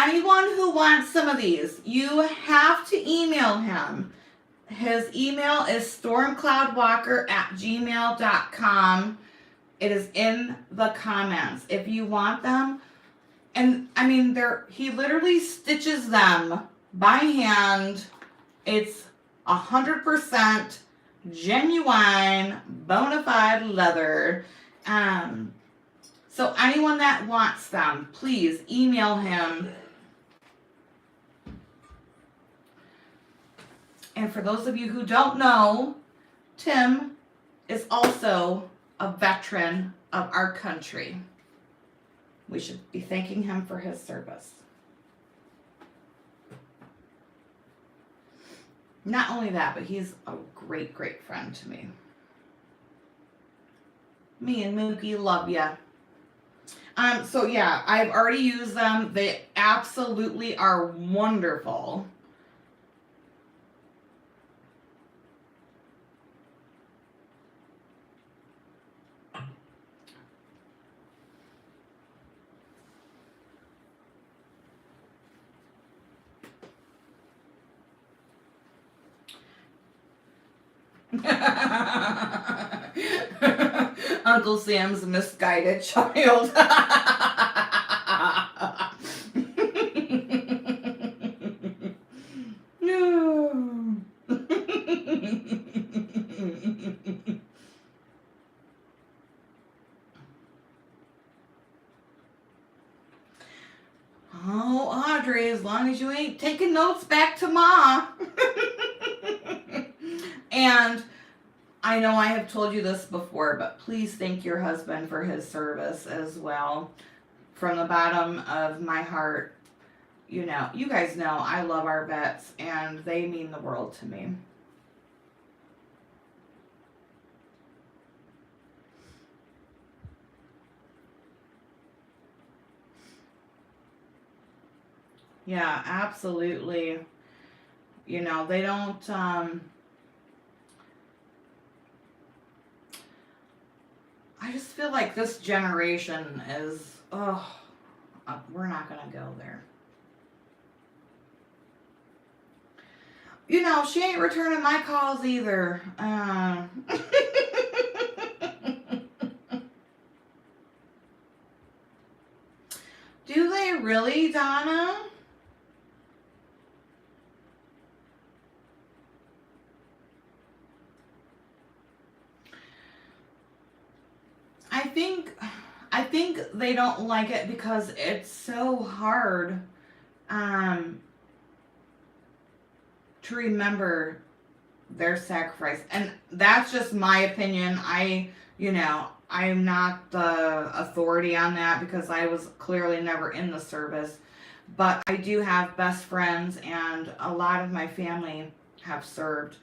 anyone who wants some of these, you have to email him. His email is stormcloudwalker@gmail.com. It is in the comments. If you want them, and I mean, he literally stitches them by hand. It's 100% genuine, bona fide leather. So anyone that wants them, please email him. And for those of you who don't know, Tim is also a veteran of our country. We should be thanking him for his service. Not only that, but he's a great, great friend to me. Me and Mookie love ya. So yeah, I've already used them. They absolutely are wonderful. Uncle Sam's misguided child. No. Oh, Audrey, as long as you ain't taking notes back to Ma. And I know I have told you this before, but please thank your husband for his service as well. From the bottom of my heart, you know, you guys know I love our vets and they mean the world to me. Yeah, absolutely. You know, they don't, I just feel like this generation is, we're not going to go there. You know, she ain't returning my calls either. Do they really, Donna? I think they don't like it because it's so hard to remember their sacrifice. And that's just my opinion. I'm not the authority on that because I was clearly never in the service. But I do have best friends and a lot of my family have served.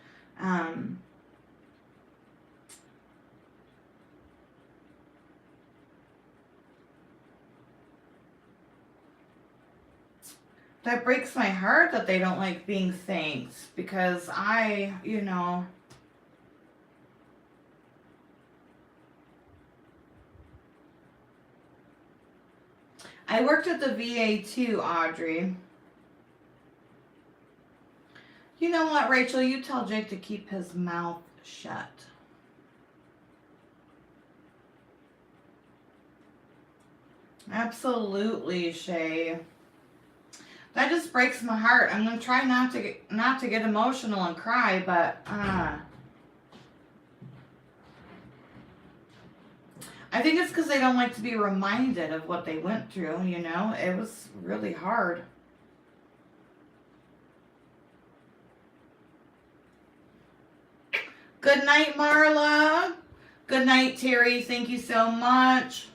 That breaks my heart that they don't like being thanked because I worked at the VA too, Audrey. You know what, Rachel? You tell Jake to keep his mouth shut. Absolutely, Shay. That just breaks my heart. I'm gonna try not to get emotional and cry, but I think it's because they don't like to be reminded of what they went through. You know, it was really hard. Good night, Marla. Good night, Terry. Thank you so much.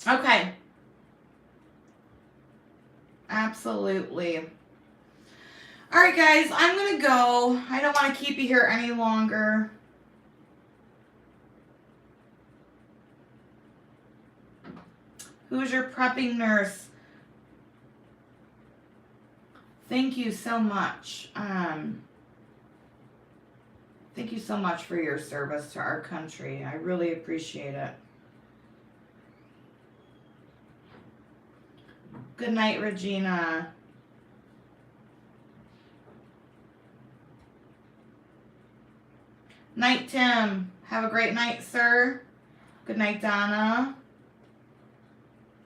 Okay. Absolutely. All right, guys, I'm going to go. I don't want to keep you here any longer. Who's your prepping nurse? Thank you so much. Thank you so much for your service to our country. I really appreciate it. Good night, Regina. Night, Tim. Have a great night, sir. Good night, Donna.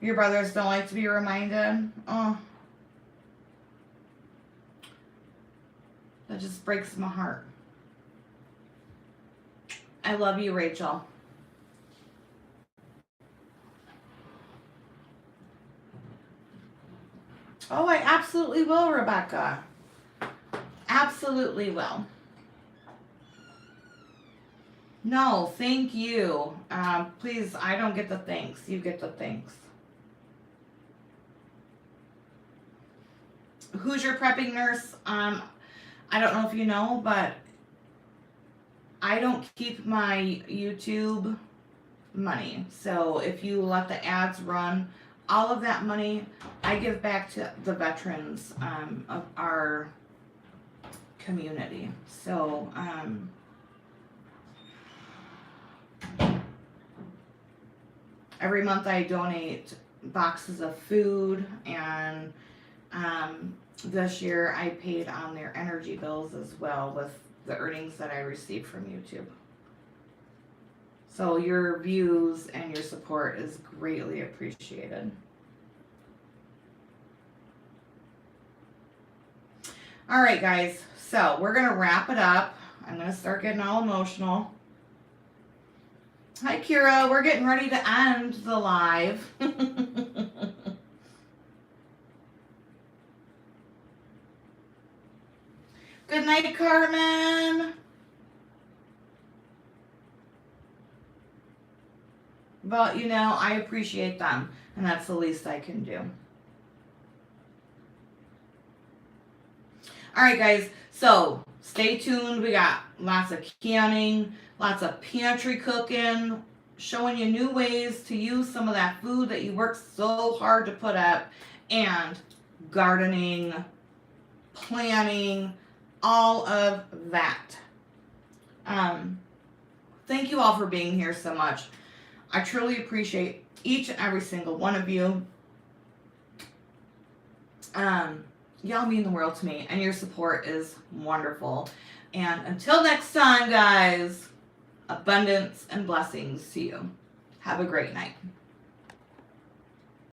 Your brothers don't like to be reminded. Oh. That just breaks my heart. I love you, Rachel. Oh, I absolutely will, Rebecca. Absolutely will. No, thank you. Please, I don't get the thanks. You get the thanks. Who's your prepping nurse? I don't know if you know, but I don't keep my YouTube money. So if you let the ads run, all of that money I give back to the veterans of our community. So every month I donate boxes of food, and this year I paid on their energy bills as well with the earnings that I received from YouTube. So your views and your support is greatly appreciated. All right, guys. So we're going to wrap it up. I'm going to start getting all emotional. Hi, Kira. We're getting ready to end the live. Good night, Carmen. But, you know, I appreciate them, and that's the least I can do. All right, guys, so stay tuned. We got lots of canning, lots of pantry cooking, showing you new ways to use some of that food that you worked so hard to put up, and gardening, planning, all of that. Thank you all for being here so much. I truly appreciate each and every single one of you. Y'all mean the world to me, and your support is wonderful. And until next time, guys, abundance and blessings to you. Have a great night.